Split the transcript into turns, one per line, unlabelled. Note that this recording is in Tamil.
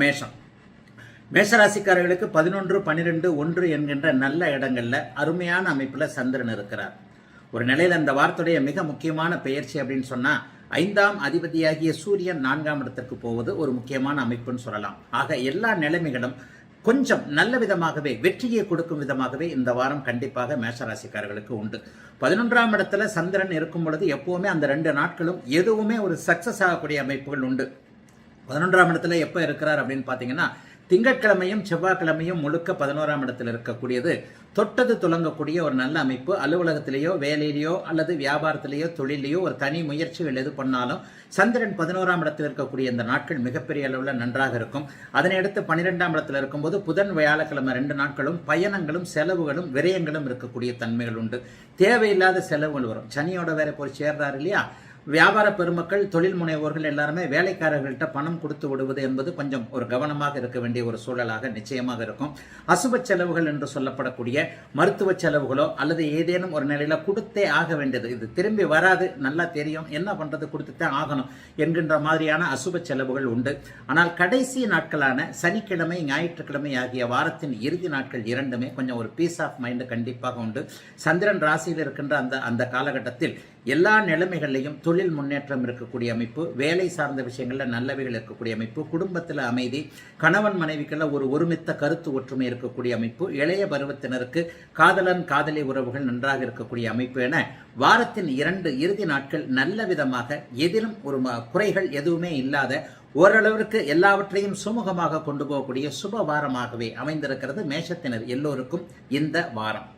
மேஷம் மேஷராசிக்காரர்களுக்கு 11, 12, 1 என்கின்ற நல்ல இடங்கள்ல அருமையான அமைப்புல சந்திரன் இருக்கிறார். ஒரு நிலையில அந்த வார்த்தையுடைய மிக முக்கியமான பெயர்ச்சி அப்படின்னு சொன்னா 5ஆம் அதிபதியாகிய சூரியன் 4ஆம் இடத்திற்கு போவது ஒரு முக்கியமான அமைப்புன்னு சொல்லலாம். ஆக எல்லா நிலைமைகளும் கொஞ்சம் நல்ல விதமாகவே வெற்றியை கொடுக்கும் விதமாகவே இந்த வாரம் கண்டிப்பாக மேஷராசிக்காரர்களுக்கு உண்டு. 11ஆம் இடத்துல சந்திரன் இருக்கும் பொழுது எப்பவுமே அந்த 2 நாட்களும் எதுவுமே ஒரு சக்சஸ் ஆகக்கூடிய அமைப்புகள் உண்டு. 11ஆம் இடத்துல எப்ப இருக்கிறார் அப்படின்னு பாத்தீங்கன்னா திங்கட்கிழமையும் செவ்வாய்க்கிழமையும் முழுக்க 11ஆம் இடத்துல இருக்கக்கூடியது தொட்டது துலங்கக்கூடிய ஒரு நல்ல அமைப்பு. அலுவலகத்திலேயோ வேலையிலேயோ அல்லது வியாபாரத்திலேயோ தொழிலையோ ஒரு தனி முயற்சிகள் எது பண்ணாலும் சந்திரன் 11ஆம் இடத்தில் இருக்கக்கூடிய இந்த நாட்கள் மிகப்பெரிய அளவில் நன்றாக இருக்கும். அதனை அடுத்து 12ஆம் இடத்துல இருக்கும்போது புதன் வியாழக்கிழமை 2 நாட்களும் பயணங்களும் செலவுகளும் விரயங்களும் இருக்கக்கூடிய தன்மைகள் உண்டு. தேவையில்லாத செலவுகள் வரும். சனியோட வேற போய் சேர்றாரு இல்லையா. வியாபார பெருமக்கள் தொழில் முனைவோர்கள் எல்லாருமே வேலைக்காரர்கள்ட்ட பணம் கொடுத்து விடுவது என்பது கொஞ்சம் ஒரு கவனமாக இருக்க வேண்டிய ஒரு சூழலாக நிச்சயமாக இருக்கும். அசுப செலவுகள் என்று சொல்லப்படக்கூடிய மருத்துவ செலவுகளோ அல்லது ஏதேனும் ஒரு நிலையில கொடுத்தே ஆக வேண்டியது, இது திரும்பி வராது, நல்லா தெரியும், என்ன பண்றது, கொடுத்துட்டே ஆகணும் என்கின்ற மாதிரியான அசுப செலவுகள் உண்டு. ஆனால் கடைசி நாட்களான சனிக்கிழமை ஞாயிற்றுக்கிழமை ஆகிய வாரத்தின் இறுதி நாட்கள் இரண்டுமே கொஞ்சம் ஒரு பீஸ் ஆஃப் மைண்ட் கண்டிப்பாக உண்டு. சந்திரன் ராசியில் இருக்கின்ற அந்த காலகட்டத்தில் எல்லா நிலைமைகளிலையும் தொழில் முன்னேற்றம் இருக்கக்கூடிய அமைப்பு, வேலை சார்ந்த விஷயங்கள்ல நல்லவைகள் இருக்கக்கூடிய அமைப்பு, குடும்பத்தில் அமைதி, கணவன் மனைவிக்குள்ள ஒரு ஒருமித்த கருத்து ஒற்றுமை இருக்கக்கூடிய அமைப்பு, இளைய பருவத்தினருக்கு காதலன் காதலி உறவுகள் நன்றாக இருக்கக்கூடிய அமைப்பு என வாரத்தின் 2 இறுதி நாட்கள் நல்ல விதமாக எதிலும் ஒரு குறைகள் எதுவுமே இல்லாத ஓரளவிற்கு எல்லாவற்றையும் சுமூகமாக கொண்டு போகக்கூடிய சுப வாரமாகவே அமைந்திருக்கிறது மேஷத்தினர் எல்லோருக்கும் இந்த வாரம்.